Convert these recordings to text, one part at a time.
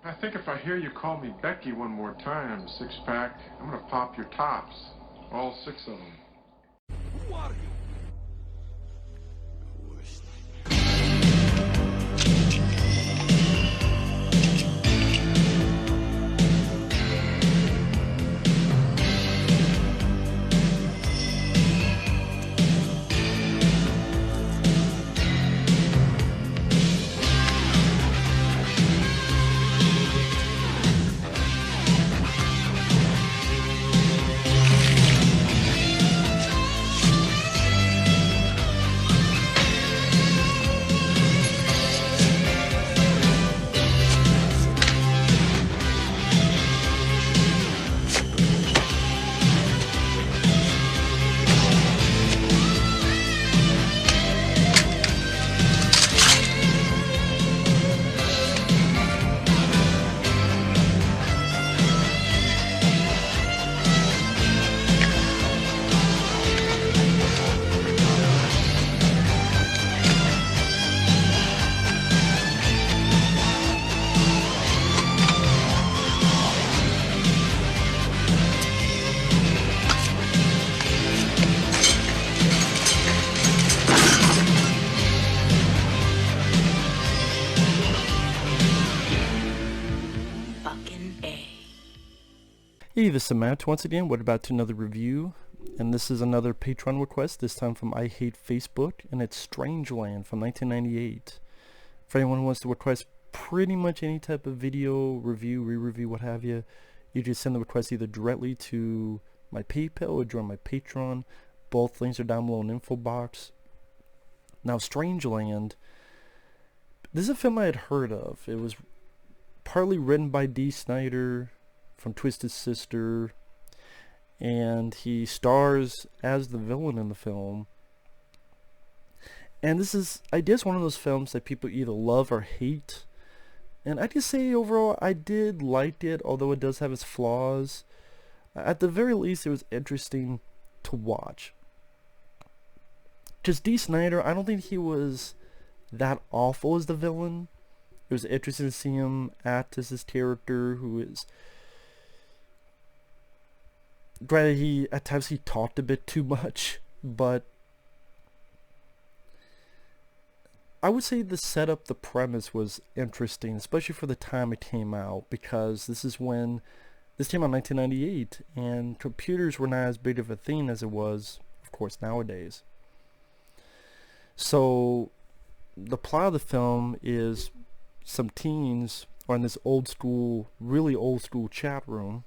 I think if I hear you call me Becky one more time, six-pack, I'm gonna pop your tops. All six of them. Who are you? Hey, this is Matt once again. We're about to another review, and this is another Patreon request, this time from I Hate Facebook, and it's Strangeland from 1998. For anyone who wants to request pretty much any type of video, review, re-review, what have you, you just send the request either directly to my PayPal or join my Patreon. Both links are down below in the info box. Now, Strangeland, this is a film I had heard of. It was partly written by Dee Snider from Twisted Sister, and he stars as the villain in the film. And this is, I guess, one of those films that people either love or hate. And I just say overall, I did like it, although it does have its flaws. At the very least, it was interesting to watch. Just Dee Snider, I don't think he was that awful as the villain. It was interesting to see him act as his character, who is, granted, at times he talked a bit too much, but I would say the setup, the premise was interesting, especially for the time it came out, because this came out in 1998, and computers were not as big of a thing as it was, of course, nowadays. So the plot of the film is some teens are in this old school, really old school chat room.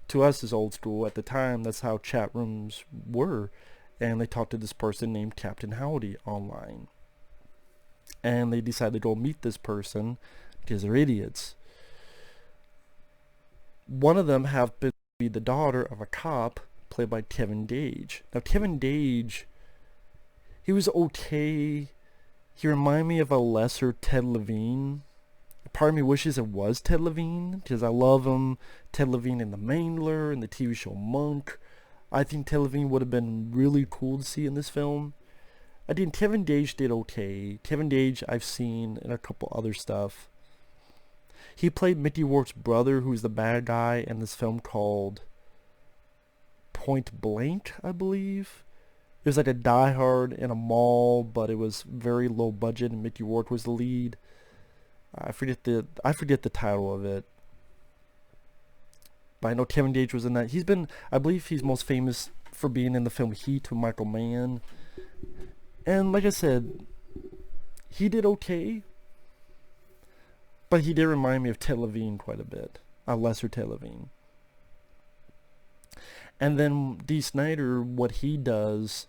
To us is old school. At the time, that's how chat rooms were. And they talked to this person named Captain Howdy online. And they decided to go meet this person because they're idiots. One of them happened to be the daughter of a cop played by Kevin Gage. Now, Kevin Gage, he was okay. He reminded me of a lesser Ted Levine. Part of me wishes it was Ted Levine, because I love him. Ted Levine in The Mangler and the TV show Monk. I think Ted Levine would have been really cool to see in this film. I think Kevin Gage did okay. Kevin Gage I've seen in a couple other stuff. He played Mickey Rourke's brother, who's the bad guy in this film called Point Blank, I believe. It was like a Die Hard in a mall, but it was very low budget, and Mickey Rourke was the lead. I forget the title of it, but I know Kevin Gage was in that. I believe he's most famous for being in the film Heat with Michael Mann. And like I said, he did okay, but he did remind me of Ted Levine quite a bit, a lesser Ted Levine. And then Dee Snider, what he does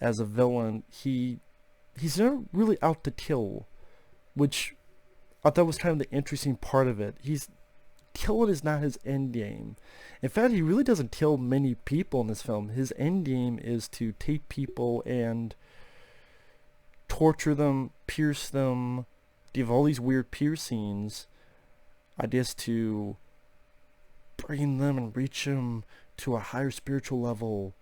as a villain, he's not really out to kill, which I thought was kind of the interesting part of it. Killing is not his end game. In fact, he really doesn't kill many people in this film. His end game is to take people and torture them, pierce them, give all these weird piercings, I guess, to bring them and reach them to a higher spiritual level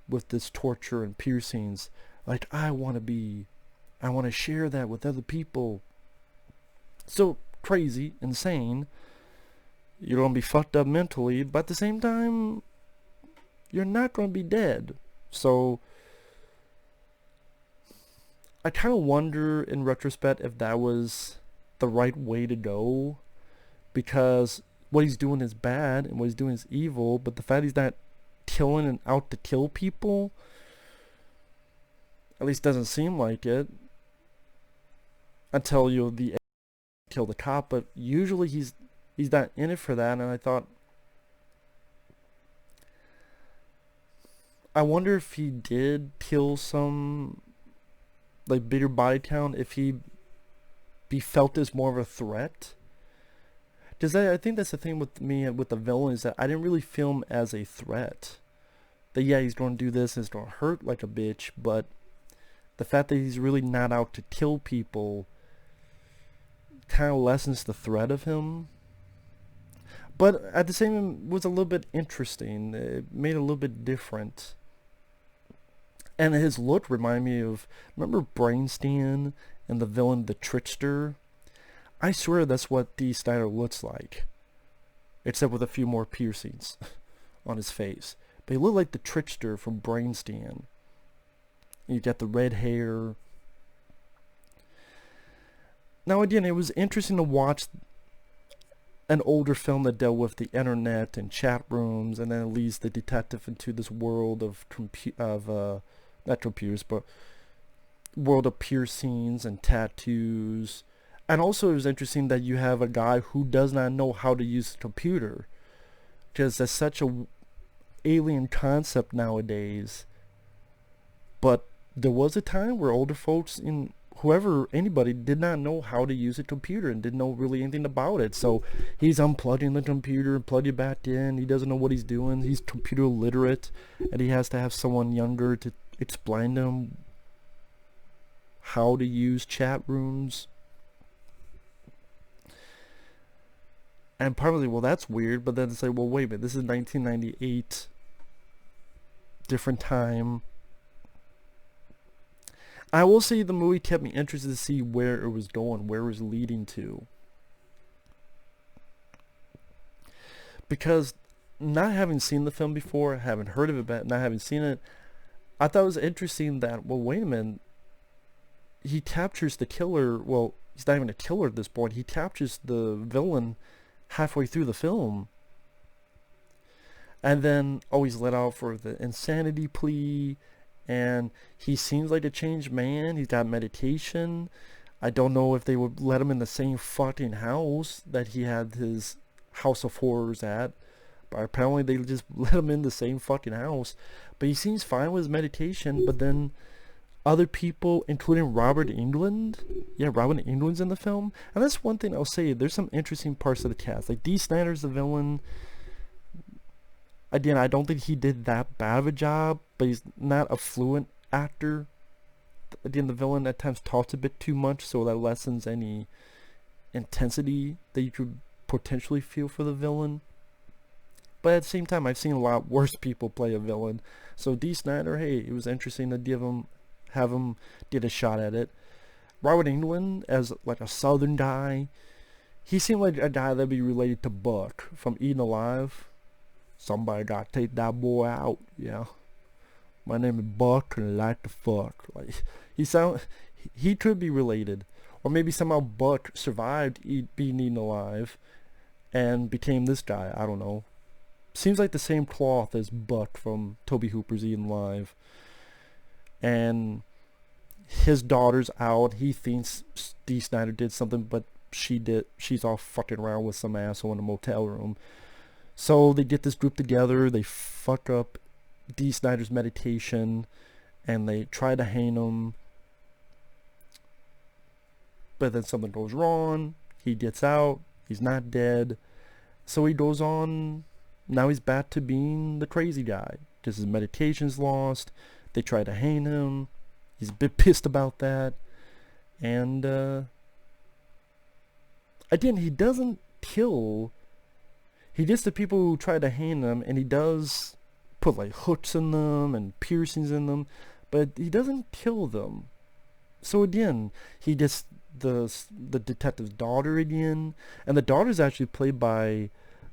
with this torture and piercings. Like, I want to share that with other people. So crazy, insane. You're going to be fucked up mentally, but at the same time, you're not going to be dead. So I kind of wonder in retrospect if that was the right way to go, because what he's doing is bad and what he's doing is evil, but the fact he's not killing and out to kill people, at least doesn't seem like it, until the kill the cop. But usually he's not in it for that. And I thought, I wonder if he did kill some like bigger body count, if he be felt as more of a threat. Because I think that's the thing with me with the villain, is that I didn't really feel him as a threat. That yeah, he's going to do this and it's going to hurt like a bitch, but the fact that he's really not out to kill people kind of lessens the threat of him. But at the same time, it was a little bit interesting. It made it a little bit different. And his look reminded me of, remember Brainstan and the villain, the Trickster? I swear that's what Dee Snider looks like, except with a few more piercings on his face. But he looked like the Trickster from Brainstan. You got the red hair. Now again, it was interesting to watch an older film that dealt with the internet and chat rooms, and then it leads the detective into this world of not computers, but world of piercings and tattoos. And also it was interesting that you have a guy who does not know how to use a computer, because that's such a alien concept nowadays. But there was a time where older folks, in anybody did not know how to use a computer and didn't know really anything about it. So he's unplugging the computer and plugging it back in. He doesn't know what he's doing. He's computer illiterate, and he has to have someone younger to explain to him how to use chat rooms. And probably, well, that's weird, but then it's like, well, wait a minute, this is 1998, different time. I will say the movie kept me interested to see where it was going, where it was leading to. Because not having seen the film before, having heard of it, but not having seen it, I thought it was interesting that, well, wait a minute, he captures the killer. Well, he's not even a killer at this point. He captures the villain halfway through the film, and then he's let out for the insanity plea, and he seems like a changed man. He's got meditation. I don't know if they would let him in the same fucking house that he had his house of horrors at, but apparently they just let him in the same fucking house. But he seems fine with his meditation. But then other people, including Robert Englund. Yeah, Robert Englund's in the film. And that's one thing I'll say. There's some interesting parts of the cast. Like, Dee Snider's the villain. Again, I don't think he did that bad of a job, but he's not a fluent actor. Again, the villain at times talks a bit too much, so that lessens any intensity that you could potentially feel for the villain. But at the same time, I've seen a lot worse people play a villain. So Dee Snider, hey, it was interesting to have him get a shot at it. Robert Englund as like a southern guy, he seemed like a guy that'd be related to Buck from Eaten Alive. Somebody gotta take that boy out, yeah. My name is Buck and I like to fuck. Like, he could be related. Or maybe somehow Buck survived being eaten alive and became this guy, I don't know. Seems like the same cloth as Buck from Tobe Hooper's Eaten Alive. And his daughter's out. He thinks Dee Snider did something, but she's all fucking around with some asshole in a motel room. So they get this group together. They fuck up Dee Snider's meditation, and they try to hang him. But then something goes wrong. He gets out. He's not dead. So he goes on. Now he's back to being the crazy guy, because his meditation's lost. They try to hang him. He's a bit pissed about that. And again, he doesn't kill. He gets the people who try to hang him, and he does put like hooks in them and piercings in them, but he doesn't kill them. So again, he just the detective's daughter again, and the daughter's actually played by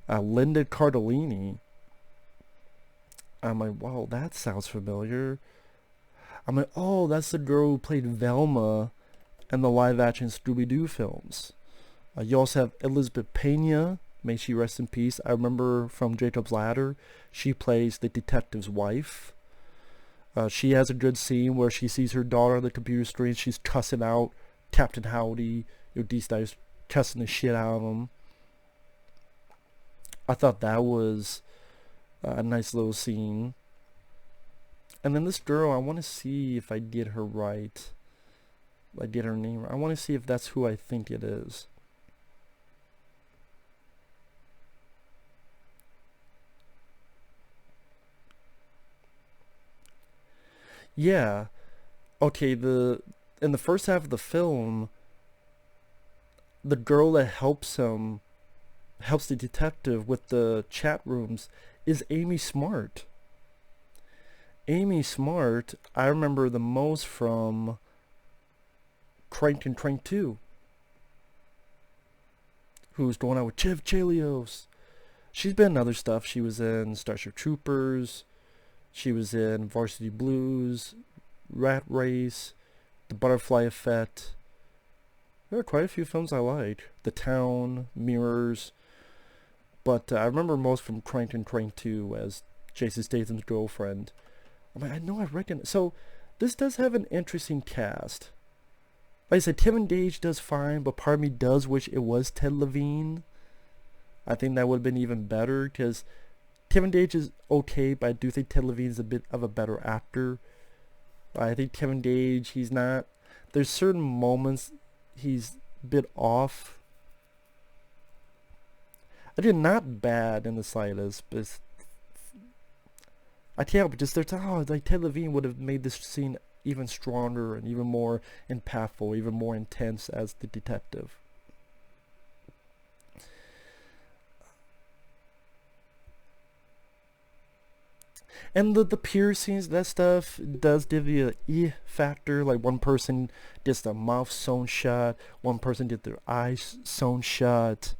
Linda Cardellini. I'm like, wow, that sounds familiar. I'm like, oh, that's the girl who played Velma in the live-action Scooby-Doo films. You also have Elizabeth Pena, may she rest in peace. I remember from Jacob's Ladder, she plays the detective's wife. She has a good scene where she sees her daughter on the computer screen. She's cussing out Captain Howdy. Dee Snider's cussing the shit out of him. I thought that was a nice little scene. And then this girl, I want to see if I get her right. I get her name right. I want to see if that's who I think it is. Yeah. Okay, in the first half of the film, the girl that helps the detective with the chat rooms is Amy Smart. Amy Smart, I remember the most from Crank and Crank 2. Who's going out with Chev Chelios. She's been in other stuff. She was in Starship Troopers. She was in Varsity Blues, Rat Race, The Butterfly Effect. There are quite a few films I like. The Town, Mirrors. But I remember most from Crank and Crank 2 as Jason Statham's girlfriend. I mean, I know I reckon. So, this does have an interesting cast. Like I said, Kevin Gage does fine, but part of me does wish it was Ted Levine. I think that would have been even better, because Kevin Gage is okay, but I do think Ted Levine's a bit of a better actor. I think Kevin Gage, he's not... There's certain moments he's a bit off. I did not bad in the slightest, but I can't, but just there's like Ted Levine would have made this scene even stronger and even more impactful, even more intense as the detective. And the piercings, that stuff does give you a factor. Like one person gets their mouth sewn shut, one person gets their eyes sewn shut.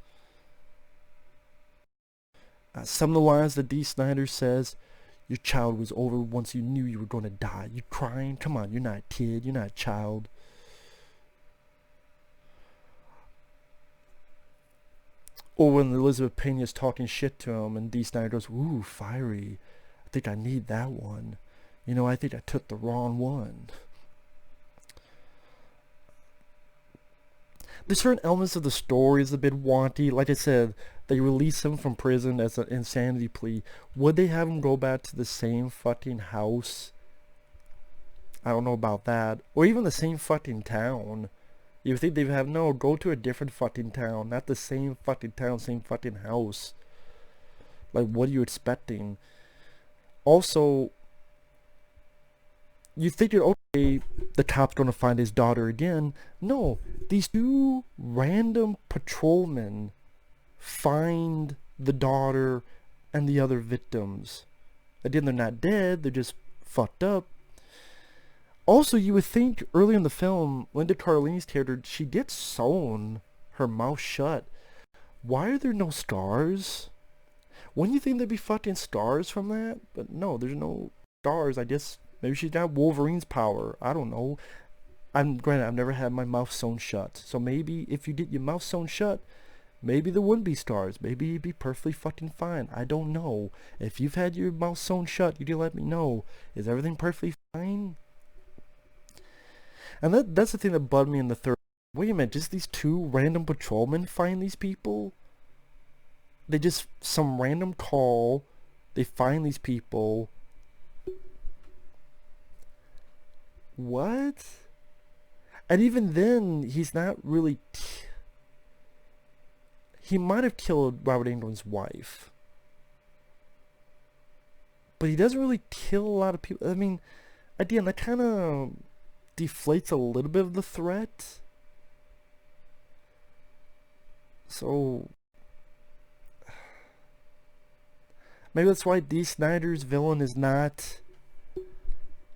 Some of the lines that Dee Snider says, your child was over once you knew you were going to die. You crying? Come on, you're not a kid, you're not a child. Or when Elizabeth Pena's talking shit to him and Dee Snider goes, ooh, fiery. I think I need that one. You know, I think I took the wrong one. There's certain elements of the story is a bit wanty. Like I said, they release him from prison as an insanity plea. Would they have him go back to the same fucking house? I don't know about that. Or even the same fucking town. You think they'd have, no, go to a different fucking town. Not the same fucking town, same fucking house. Like, what are you expecting? Also, you think you're okay, the cop's gonna find his daughter again. No, these two random patrolmen find the daughter and the other victims. Again, they're not dead, they're just fucked up. Also, you would think early in the film, Linda Cardellini's character, she gets sewn her mouth shut. Why are there no scars? Wouldn't you think there'd be fucking scars from that? But no, there's no scars. I guess maybe she's got Wolverine's power. I don't know. Granted, I've never had my mouth sewn shut. So maybe if you get your mouth sewn shut, maybe there wouldn't be scars. Maybe you'd be perfectly fucking fine. I don't know. If you've had your mouth sewn shut, you can let me know. Is everything perfectly fine? And that's the thing that bugged me in the third. Wait a minute, just these two random patrolmen find these people? They just, some random call, they find these people. What? And even then, he's not really... He might have killed Robert Englund's wife. But he doesn't really kill a lot of people. I mean, again, that kind of deflates a little bit of the threat. So... Maybe that's why Dee Snider's villain is not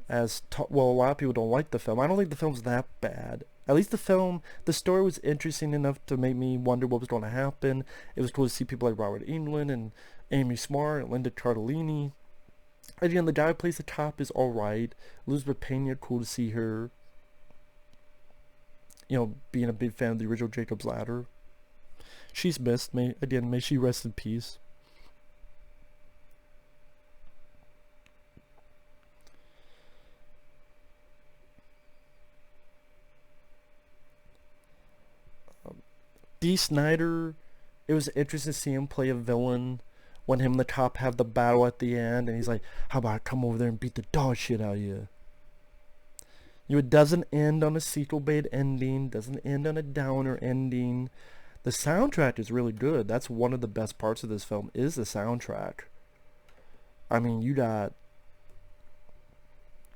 as... well, a lot of people don't like the film. I don't think the film's that bad. At least the story was interesting enough to make me wonder what was going to happen. It was cool to see people like Robert Englund and Amy Smart and Linda Cardellini. Again, the guy who plays the cop is alright. Elizabeth Pena, cool to see her. Being a big fan of the original Jacob's Ladder. She's missed. May she rest in peace. Dee Snider, it was interesting to see him play a villain when him and the cop have the battle at the end, and he's like, how about I come over there and beat the dog shit out of you? It doesn't end on a sequel bait ending, doesn't end on a downer ending. The soundtrack is really good. That's one of the best parts of this film, is the soundtrack. I mean, you got,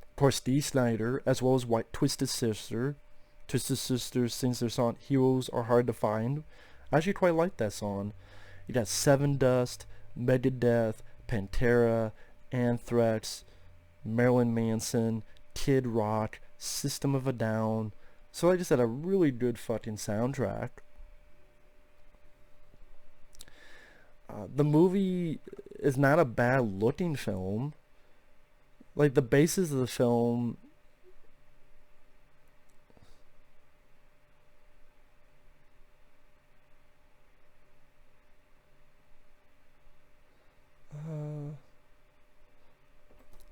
of course, Dee Snider, as well as Twisted Sister. Twisted Sister sings their song, Heroes Are Hard to Find. I actually quite like that song. You got Seven Dust, Megadeth, Pantera, Anthrax, Marilyn Manson, Kid Rock, System of a Down. So I just had a really good fucking soundtrack. The movie is not a bad looking film. Like, the basis of the film,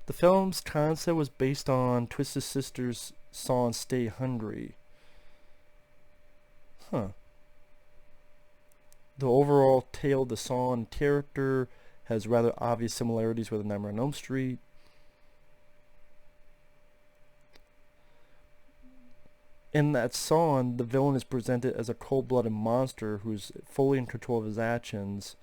the film's concept was based on Twisted Sister's song Stay Hungry. Huh. The overall tale of the song and character has rather obvious similarities with Nightmare on Elm Street. In that song, the villain is presented as a cold-blooded monster who's fully in control of his actions.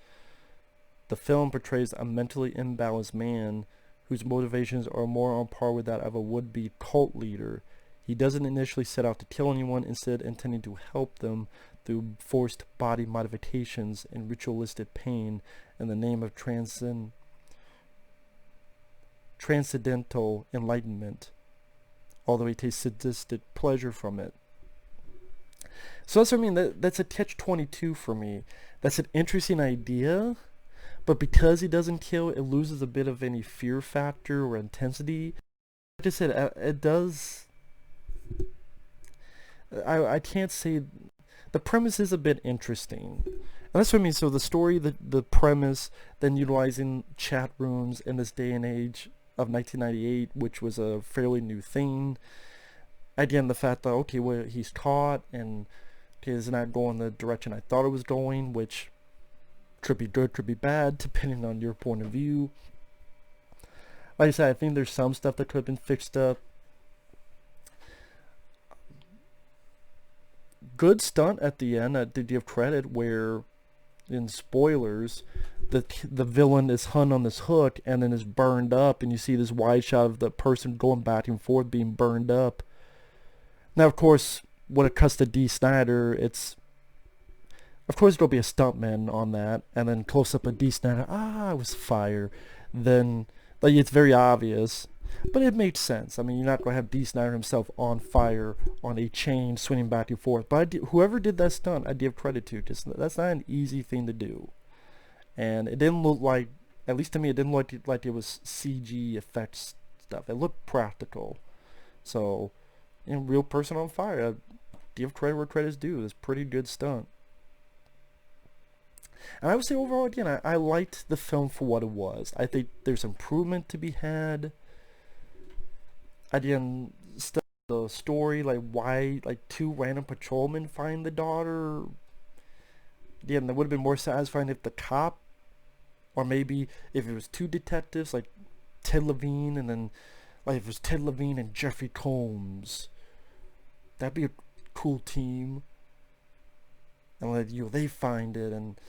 The film portrays a mentally imbalanced man whose motivations are more on par with that of a would-be cult leader. He doesn't initially set out to kill anyone, instead intending to help them through forced body modifications and ritualistic pain in the name of transcendental enlightenment, although he takes sadistic pleasure from it. So that's what I mean. That's a catch-22 for me. That's an interesting idea, but because he doesn't kill, it loses a bit of any fear factor or intensity. Like I said, it does. I can't say. The premise is a bit interesting. And that's what I mean. So the story, the premise, then utilizing chat rooms in this day and age of 1998, which was a fairly new thing. Again, the fact that, okay, well, he's caught, and okay, it's not going the direction I thought it was going, which could be good, could be bad, depending on your point of view. Like I said, I think there's some stuff that could have been fixed up. Good stunt at the end, to give credit, where, in spoilers, the villain is hung on this hook and then is burned up, and you see this wide shot of the person going back and forth being burned up. Now, of course, when it cuts to Dee Snider, of course there'll be a stuntman on that, and then close up of Dee Snider, it was fire. Then, like, it's very obvious, but it made sense. I mean, you're not going to have Dee Snider himself on fire on a chain swinging back and forth. But whoever did that stunt, I give credit to, because that's not an easy thing to do. And it didn't look like, at least to me, it didn't look like it was CG effects stuff. It looked practical. So, real person on fire, I give credit where credit's due. It's a pretty good stunt. And I would say overall, again, I liked the film for what it was. I think there's improvement to be had. Again, the story, like why, like, two random patrolmen find the daughter. Again, that would have been more satisfying if the cop, or maybe if it was two detectives, like Ted Levine, and then, like, if it was Ted Levine and Jeffrey Combs. That'd be a cool team. And, like, they find it, and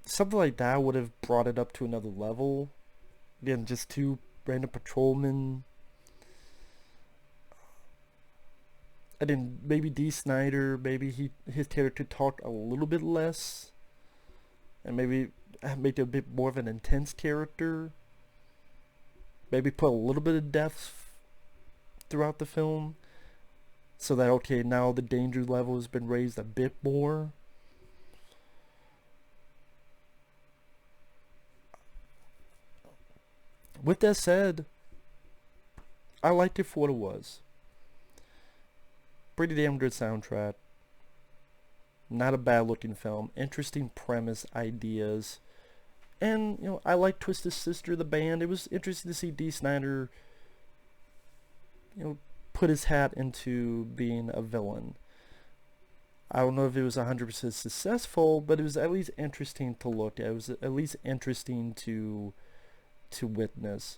something like that would have brought it up to another level. Again, just two random patrolmen. And then maybe Dee Snider, maybe his character talked a little bit less, and maybe make it a bit more of an intense character. Maybe put a little bit of depth throughout the film. So that, okay, now the danger level has been raised a bit more. With that said, I liked it for what it was. Pretty damn good soundtrack. Not a bad looking film. Interesting premise, ideas. And, you know, I like Twisted Sister, the band. It was interesting to see Dee Snider, you know, put his hat into being a villain. I don't know if it was 100% successful, but it was at least interesting to look at. It was at least interesting to witness.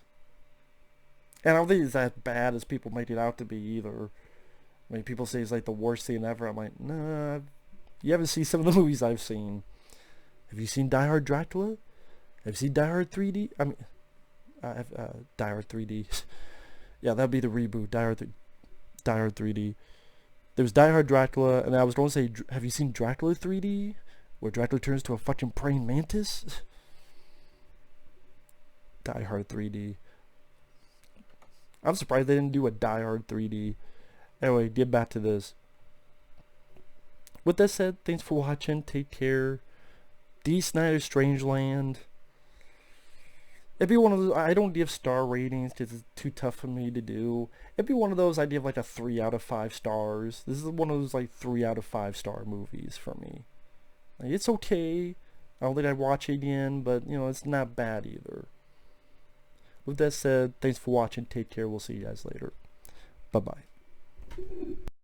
And I don't think it's that bad as people make it out to be either. I mean, people say it's like the worst thing ever. I'm like, nah, you haven't seen some of the movies I've seen. Have you seen Die Hard Dracula? Have you seen Die Hard 3D? I mean, Die Hard 3D. Yeah, that'd be the reboot. Die Hard 3D. There was Die Hard Dracula, and I was going to say, have you seen Dracula 3D? Where Dracula turns to a fucking praying mantis? Die Hard 3D. I'm surprised they didn't do a Die Hard 3D. Anyway, get back to this. With that said, thanks for watching. Take care. Dee Snider, Strangeland. It'd be one of those, I don't give star ratings because it's too tough for me to do. It'd be one of those, I'd give like a 3 out of 5 stars. This is one of those like 3 out of 5 star movies for me. Like, it's okay. I don't think I'd watch it again, but you know, it's not bad either. With that said, thanks for watching. Take care. We'll see you guys later. Bye-bye.